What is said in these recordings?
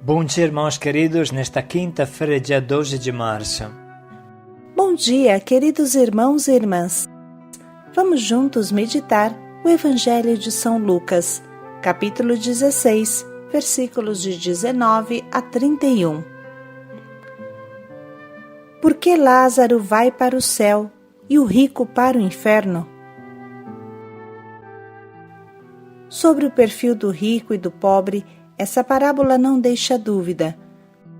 Bom dia, irmãos queridos, nesta quinta-feira, dia 12 de março. Bom dia, queridos irmãos e irmãs. Vamos juntos meditar o Evangelho de São Lucas, capítulo 16, versículos de 19 a 31. Por que Lázaro vai para o céu e o rico para o inferno? Sobre o perfil do rico e do pobre, essa parábola não deixa dúvida,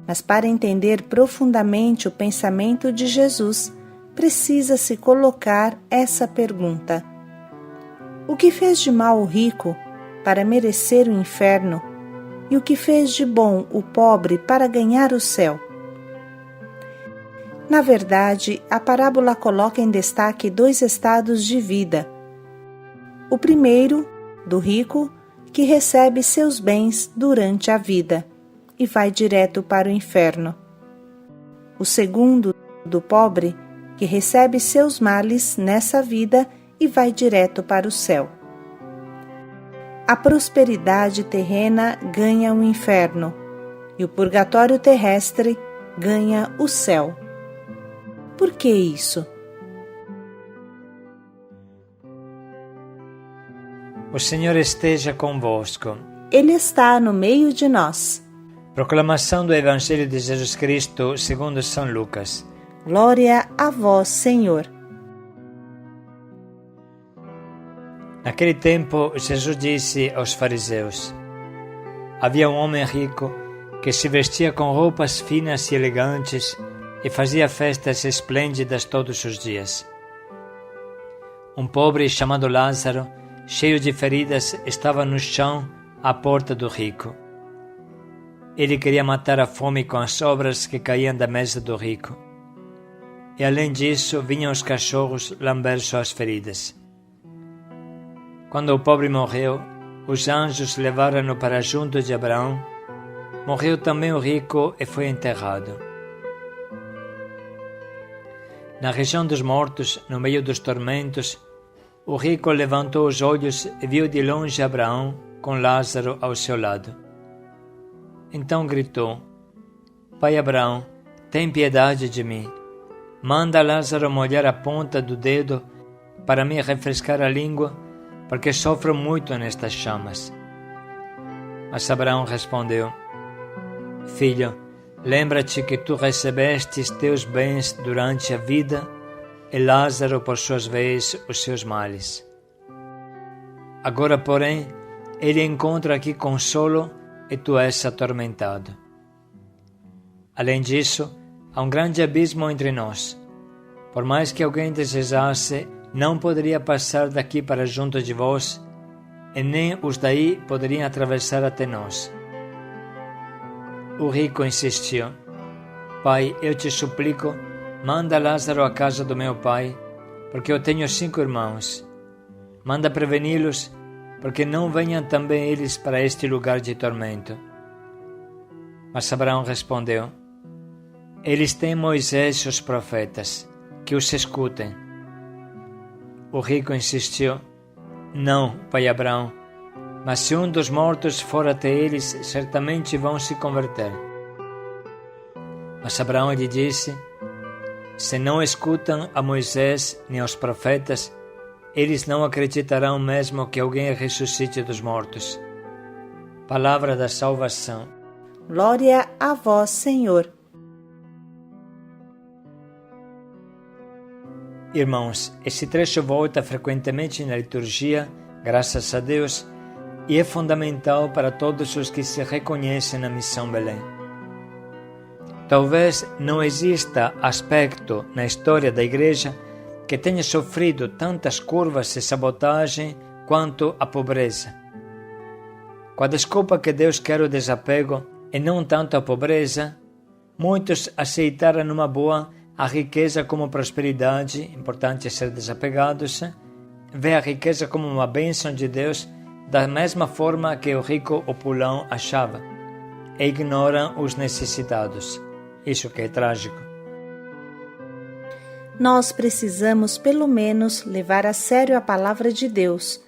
mas para entender profundamente o pensamento de Jesus, precisa-se colocar essa pergunta: o que fez de mal o rico para merecer o inferno e o que fez de bom o pobre para ganhar o céu? Na verdade, a parábola coloca em destaque dois estados de vida. O primeiro, do rico, que recebe seus bens durante a vida e vai direto para o inferno. O segundo, do pobre, que recebe seus males nessa vida e vai direto para o céu. A prosperidade terrena ganha o inferno e o purgatório terrestre ganha o céu. Por que isso? O Senhor esteja convosco. Ele está no meio de nós. Proclamação do Evangelho de Jesus Cristo segundo São Lucas. Glória a vós, Senhor. Naquele tempo, Jesus disse aos fariseus: havia um homem rico que se vestia com roupas finas e elegantes e fazia festas esplêndidas todos os dias. Um pobre chamado Lázaro, cheio de feridas, estava no chão à porta do rico. Ele queria matar a fome com as sobras que caíam da mesa do rico. E além disso, vinham os cachorros lamber suas feridas. Quando o pobre morreu, os anjos levaram-no para junto de Abraão. Morreu também o rico e foi enterrado. Na região dos mortos, no meio dos tormentos, o rico levantou os olhos e viu de longe Abraão com Lázaro ao seu lado. Então gritou: Pai Abraão, tem piedade de mim. Manda Lázaro molhar a ponta do dedo para me refrescar a língua, porque sofro muito nestas chamas. Mas Abraão respondeu: Filho, lembra-te que tu recebestes teus bens durante a vida e Lázaro, por suas vezes, os seus males. Agora, porém, ele encontra aqui consolo e tu és atormentado. Além disso, há um grande abismo entre nós. Por mais que alguém desejasse, não poderia passar daqui para junto de vós, e nem os daí poderiam atravessar até nós. O rico insistiu: Pai, eu te suplico, manda Lázaro à casa do meu pai, porque eu tenho 5 irmãos. Manda preveni-los, porque não venham também eles para este lugar de tormento. Mas Abraão respondeu: Eles têm Moisés e os profetas, que os escutem. O rico insistiu: Não, pai Abraão, mas se um dos mortos for até eles, certamente vão se converter. Mas Abraão lhe disse: Se não escutam a Moisés nem aos profetas, eles não acreditarão mesmo que alguém ressuscite dos mortos. Palavra da salvação. Glória a vós, Senhor. Irmãos, esse trecho volta frequentemente na liturgia, graças a Deus, e é fundamental para todos os que se reconhecem na missão Belém. Talvez não exista aspecto na história da Igreja que tenha sofrido tantas curvas e sabotagem quanto a pobreza. Com a desculpa que Deus quer o desapego e não tanto a pobreza, muitos aceitaram numa boa a riqueza como prosperidade, importante é ser desapegados, vê a riqueza como uma bênção de Deus da mesma forma que o rico opulão achava, e ignoram os necessitados. Isso que é trágico. Nós precisamos, pelo menos, levar a sério a palavra de Deus,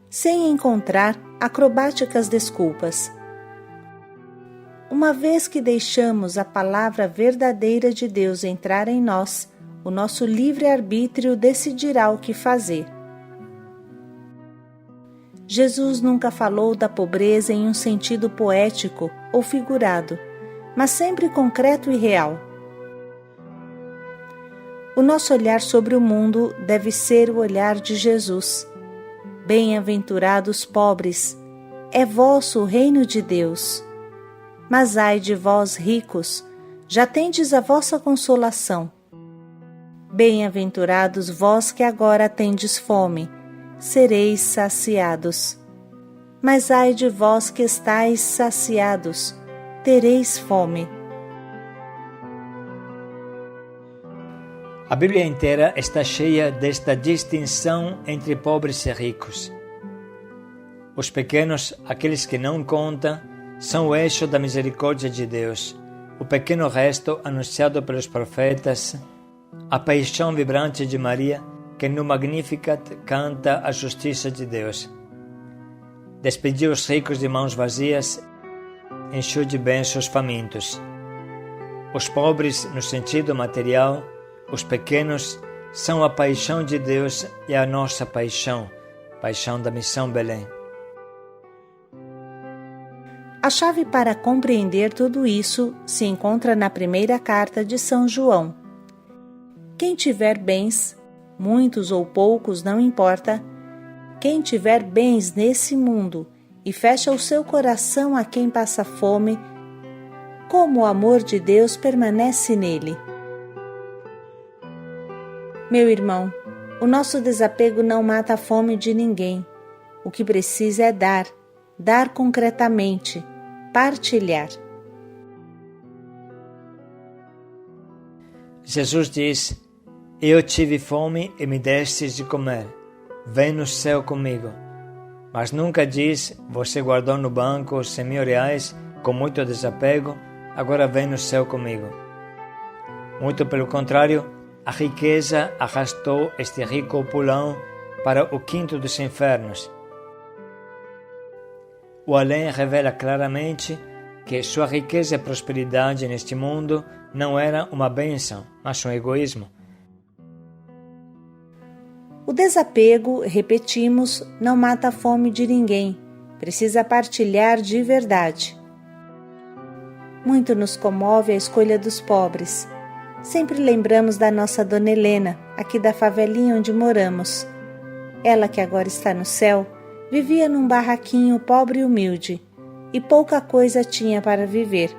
sem encontrar acrobáticas desculpas. Uma vez que deixamos a palavra verdadeira de Deus entrar em nós, o nosso livre-arbítrio decidirá o que fazer. Jesus nunca falou da pobreza em um sentido poético ou figurado, mas sempre concreto e real. O nosso olhar sobre o mundo deve ser o olhar de Jesus. Bem-aventurados pobres, é vosso o reino de Deus. Mas ai de vós ricos, já tendes a vossa consolação. Bem-aventurados vós que agora tendes fome, sereis saciados. Mas ai de vós que estáis saciados, tereis fome. A Bíblia inteira está cheia desta distinção entre pobres e ricos. Os pequenos, aqueles que não contam, são o eixo da misericórdia de Deus, o pequeno resto anunciado pelos profetas, a paixão vibrante de Maria, que no Magnificat canta a justiça de Deus. Despedi os ricos de mãos vazias, encheu de bens os famintos. Os pobres, no sentido material, os pequenos, são a paixão de Deus e a nossa paixão da Missão Belém. A chave para compreender tudo isso se encontra na primeira carta de São João. Quem tiver bens, muitos ou poucos, não importa, quem tiver bens nesse mundo e fecha o seu coração a quem passa fome, como o amor de Deus permanece nele? Meu irmão, o nosso desapego não mata a fome de ninguém. O que precisa é dar concretamente, partilhar. Jesus diz: Eu tive fome e me destes de comer. Vem no céu comigo. Mas nunca diz: Você guardou no banco os 100.000 reais com muito desapego, agora vem no céu comigo. Muito pelo contrário, a riqueza arrastou este rico opulão para o quinto dos infernos. O além revela claramente que sua riqueza e prosperidade neste mundo não era uma bênção, mas um egoísmo. O desapego, repetimos, não mata a fome de ninguém, precisa partilhar de verdade. Muito nos comove a escolha dos pobres. Sempre lembramos da nossa Dona Helena, aqui da favelinha onde moramos. Ela, que agora está no céu, vivia num barraquinho pobre e humilde, e pouca coisa tinha para viver.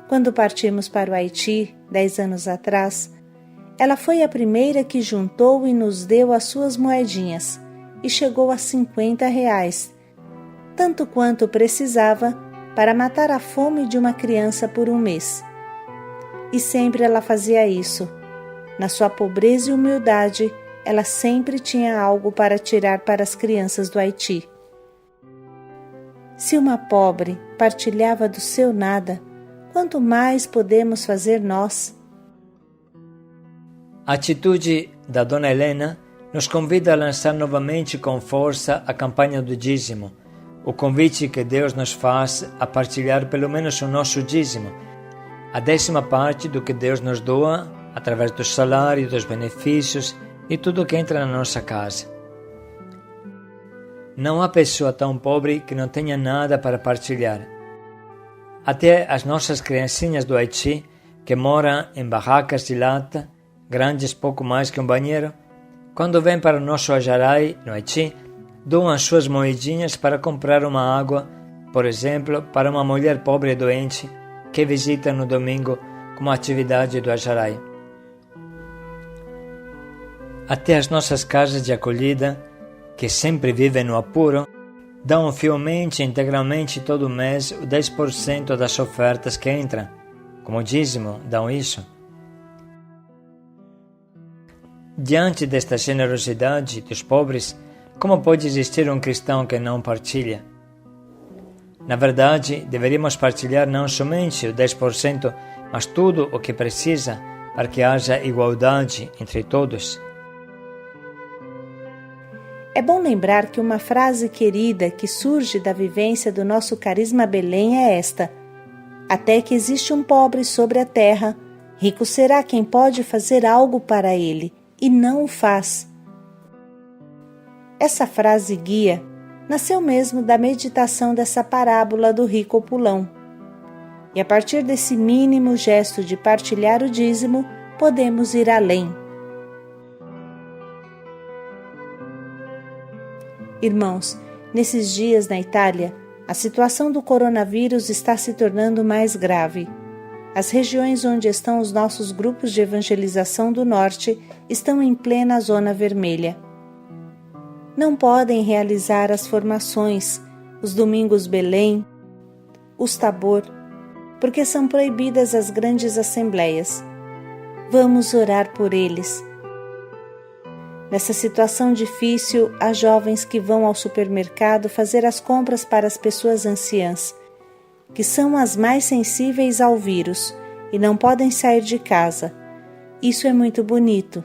Quando partimos para o Haiti, 10 anos atrás, ela foi a primeira que juntou e nos deu as suas moedinhas, e chegou a 50 reais, tanto quanto precisava para matar a fome de uma criança por um mês. E sempre ela fazia isso. Na sua pobreza e humildade, ela sempre tinha algo para tirar para as crianças do Haiti. Se uma pobre partilhava do seu nada, quanto mais podemos fazer nós? A atitude da Dona Helena nos convida a lançar novamente com força a campanha do dízimo, o convite que Deus nos faz a partilhar pelo menos o nosso dízimo, a 10ª parte do que Deus nos doa através do salário, dos benefícios e tudo que entra na nossa casa. Não há pessoa tão pobre que não tenha nada para partilhar. Até as nossas criancinhas do Haiti, que moram em barracas de lata, grandes pouco mais que um banheiro, quando vêm para o nosso Ajarai, no Haiti, doam suas moedinhas para comprar uma água, por exemplo, para uma mulher pobre e doente que visita no domingo como atividade do Ajarai. Até as nossas casas de acolhida, que sempre vivem no apuro, dão fielmente e integralmente todo mês o 10% das ofertas que entram. Como dízimo, dão isso. Diante desta generosidade dos pobres, como pode existir um cristão que não partilha? Na verdade, deveríamos partilhar não somente o 10%, mas tudo o que precisa para que haja igualdade entre todos. É bom lembrar que uma frase querida que surge da vivência do nosso Carisma Belém é esta: até que existe um pobre sobre a terra, rico será quem pode fazer algo para ele, e não o faz. Essa frase guia nasceu mesmo da meditação dessa parábola do rico opulão. E a partir desse mínimo gesto de partilhar o dízimo, podemos ir além. Irmãos, nesses dias na Itália, a situação do coronavírus está se tornando mais grave. As regiões onde estão os nossos grupos de evangelização do norte estão em plena zona vermelha. Não podem realizar as formações, os domingos Belém, os Tabor, porque são proibidas as grandes assembleias. Vamos orar por eles. Nessa situação difícil, há jovens que vão ao supermercado fazer as compras para as pessoas anciãs, que são as mais sensíveis ao vírus e não podem sair de casa. Isso é muito bonito.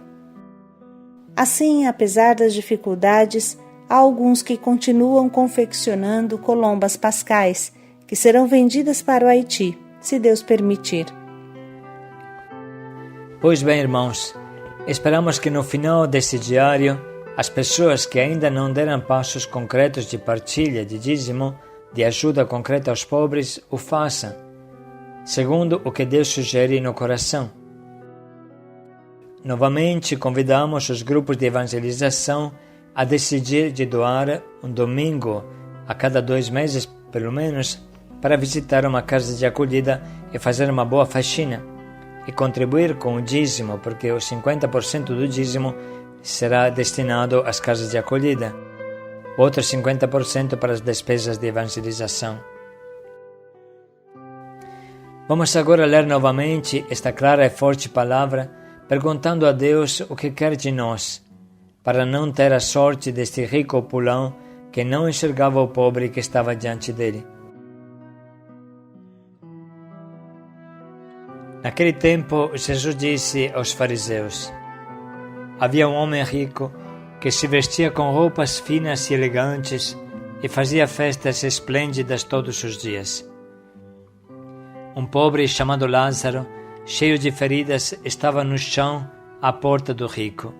Assim, apesar das dificuldades, há alguns que continuam confeccionando colombas pascais, que serão vendidas para o Haiti, se Deus permitir. Pois bem, irmãos, esperamos que no final desse diário, as pessoas que ainda não deram passos concretos de partilha de dízimo, de ajuda concreta aos pobres, o façam, segundo o que Deus sugere no coração. Novamente, convidamos os grupos de evangelização a decidir de doar um domingo a cada 2 meses, pelo menos, para visitar uma casa de acolhida e fazer uma boa faxina, e contribuir com o dízimo, porque os 50% do dízimo será destinado às casas de acolhida, outros 50% para as despesas de evangelização. Vamos agora ler novamente esta clara e forte palavra, perguntando a Deus o que quer de nós, para não ter a sorte deste rico opulão que não enxergava o pobre que estava diante dele. Naquele tempo, Jesus disse aos fariseus: havia um homem rico que se vestia com roupas finas e elegantes e fazia festas esplêndidas todos os dias. Um pobre chamado Lázaro, cheio de feridas, estava no chão à porta do rico.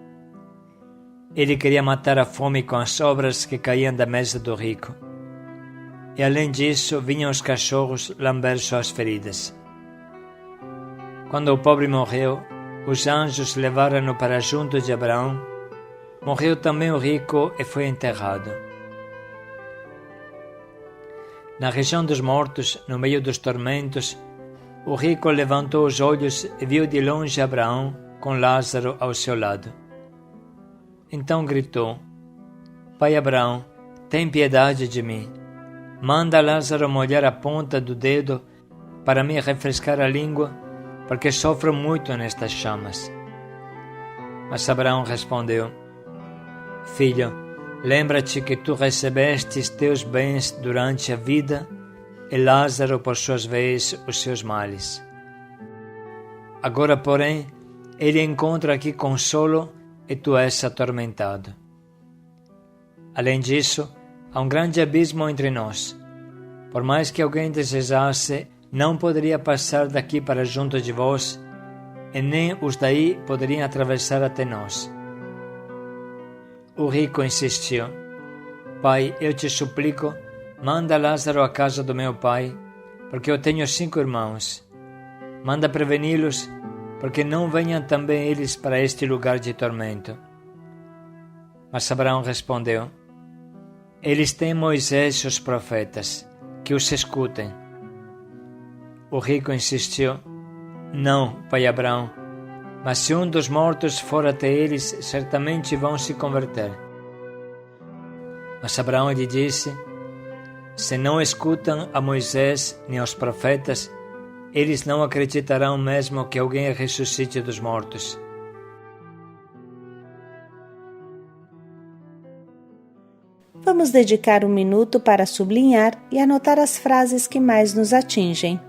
Ele queria matar a fome com as sobras que caíam da mesa do rico. E além disso, vinham os cachorros lamber suas feridas. Quando o pobre morreu, os anjos levaram-no para junto de Abraão. Morreu também o rico e foi enterrado. Na região dos mortos, no meio dos tormentos, o rico levantou os olhos e viu de longe Abraão com Lázaro ao seu lado. Então gritou: Pai Abraão, tem piedade de mim. Manda Lázaro molhar a ponta do dedo para me refrescar a língua, porque sofro muito nestas chamas. Mas Abraão respondeu: Filho, lembra-te que tu recebestes teus bens durante a vida e Lázaro, por sua vez, os seus males. Agora, porém, ele encontra aqui consolo e tu és atormentado. Além disso, há um grande abismo entre nós. Por mais que alguém desejasse, não poderia passar daqui para junto de vós, e nem os daí poderiam atravessar até nós. O rico insistiu: Pai, eu te suplico, manda Lázaro à casa do meu pai, porque eu tenho 5 irmãos. Manda preveni-los, porque não venham também eles para este lugar de tormento. Mas Abraão respondeu: Eles têm Moisés e os profetas, que os escutem. O rico insistiu: Não, pai Abraão, mas se um dos mortos for até eles, certamente vão se converter. Mas Abraão lhe disse: Se não escutam a Moisés nem aos profetas, eles não acreditarão mesmo que alguém ressuscite dos mortos. Vamos dedicar um minuto para sublinhar e anotar as frases que mais nos atingem.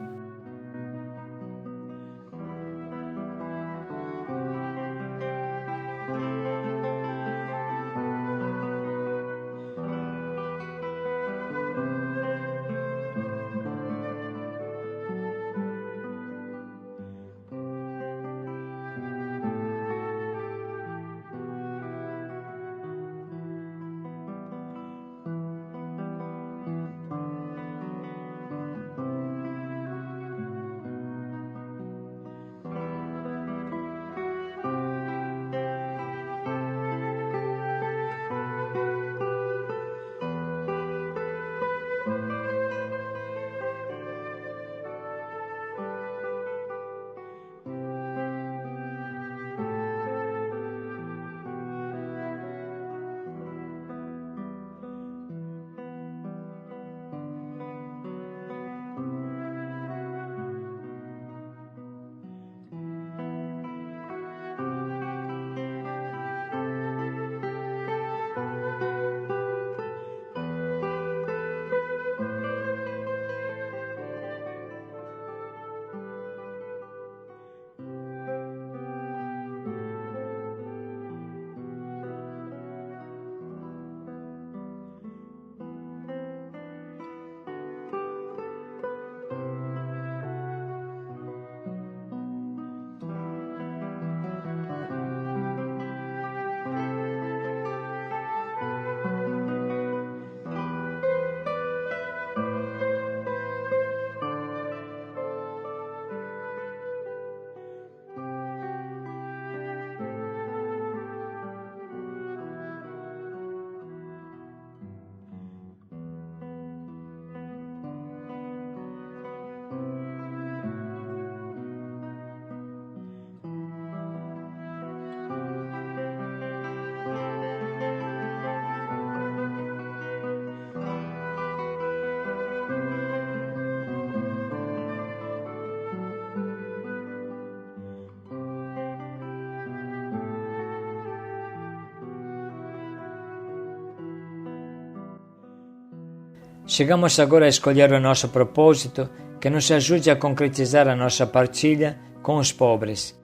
Chegamos agora a escolher o nosso propósito que nos ajude a concretizar a nossa partilha com os pobres.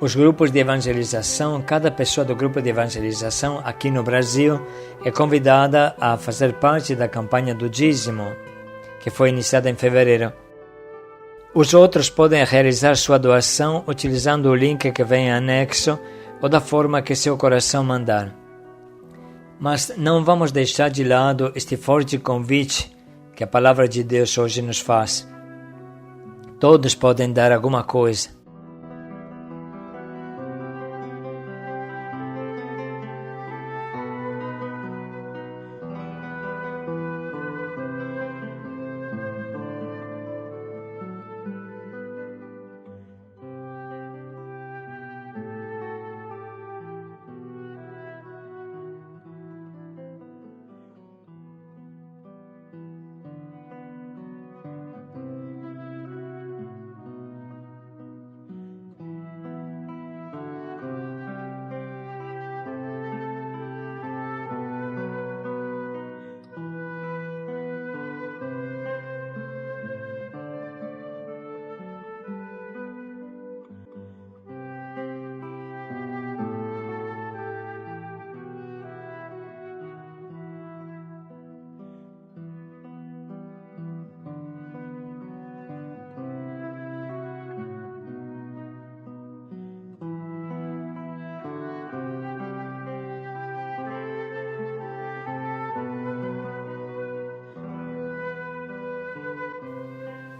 Os grupos de evangelização, cada pessoa do grupo de evangelização aqui no Brasil é convidada a fazer parte da campanha do dízimo, que foi iniciada em fevereiro. Os outros podem realizar sua doação utilizando o link que vem anexo ou da forma que seu coração mandar. Mas não vamos deixar de lado este forte convite que a palavra de Deus hoje nos faz. Todos podem dar alguma coisa.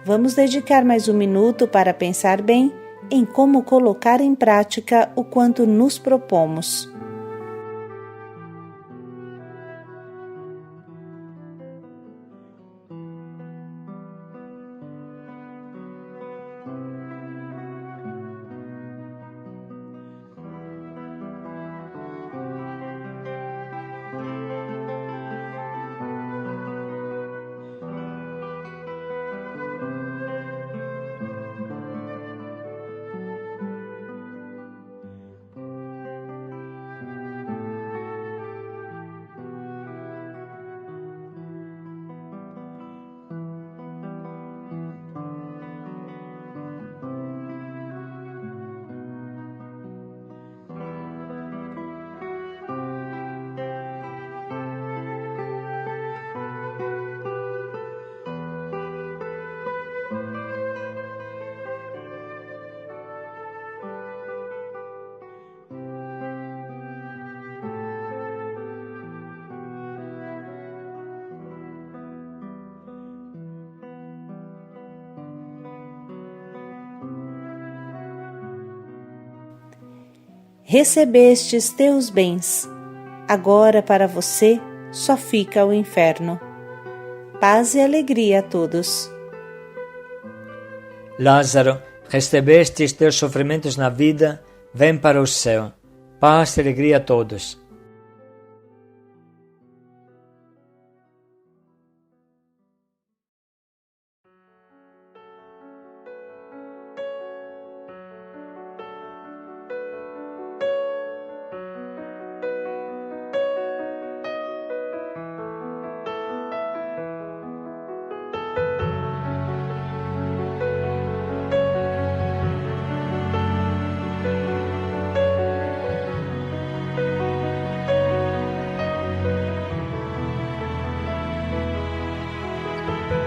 Vamos dedicar mais um minuto para pensar bem em como colocar em prática o quanto nos propomos. Recebestes teus bens, agora para você só fica o inferno. Paz e alegria a todos. Lázaro, recebestes teus sofrimentos na vida, vem para o céu. Paz e alegria a todos.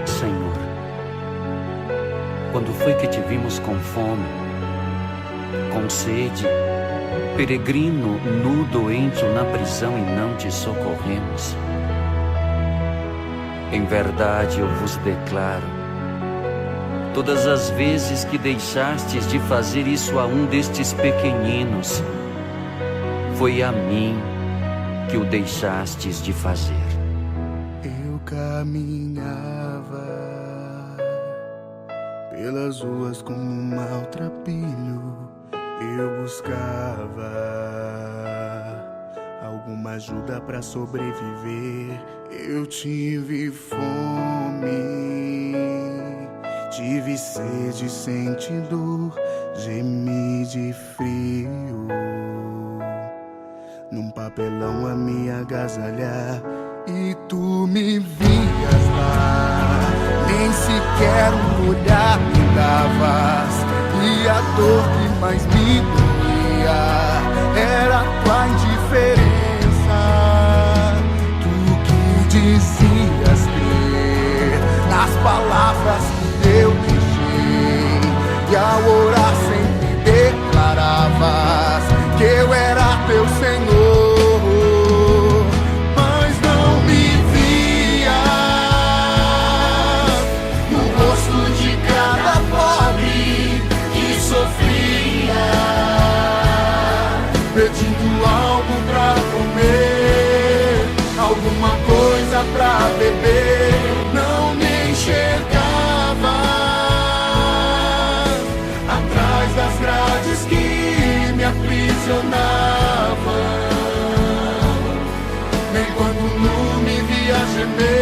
Senhor, quando foi que te vimos com fome, com sede, peregrino, nu, doente ou na prisão e não te socorremos? Em verdade eu vos declaro, todas as vezes que deixastes de fazer isso a um destes pequeninos, foi a mim que o deixastes de fazer. Eu caminhava pelas ruas como um maltrapilho, eu buscava alguma ajuda pra sobreviver. Eu tive fome, tive sede, senti dor, gemi de frio, num papelão a me agasalhar. E Tu me vias lá, nem sequer um olhar me davas, e a dor que mais me doía era tua indiferença. Tu que dizias ter nas palavras que eu deixei, e ao orar sempre declaravas que eu era teu Senhor. Pedindo algo pra comer, alguma coisa pra beber, não me enxergava atrás das grades que me aprisionavam, nem quando nu me via gemer.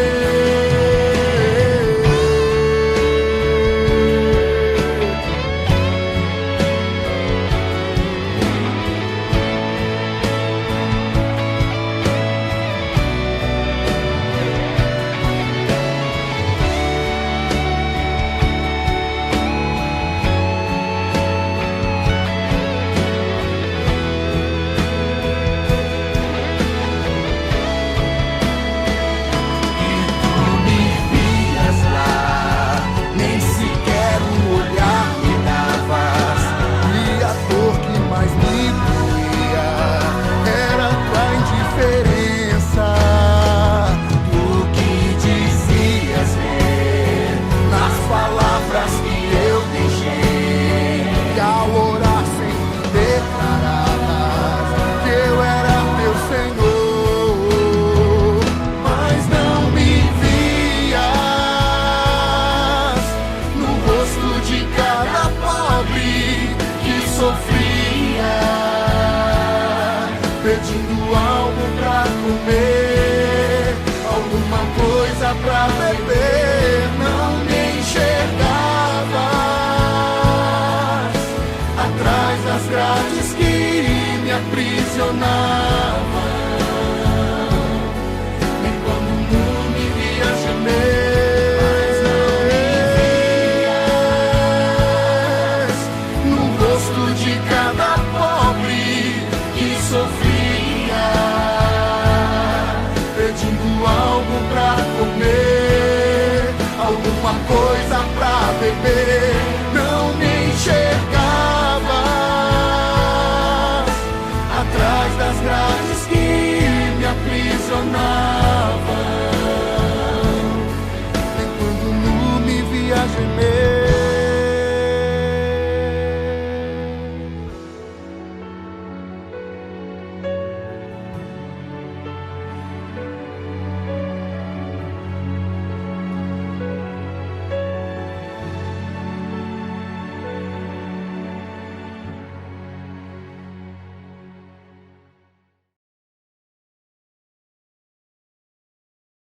Pedindo algo pra comer, alguma coisa pra beber, não me enxergavas atrás das grades que me aprisionavam, nem quando nu me via gemer. Mas não me vias no rosto de cada pobre que sofria, pedindo algo pra comer, alguma coisa pra beber,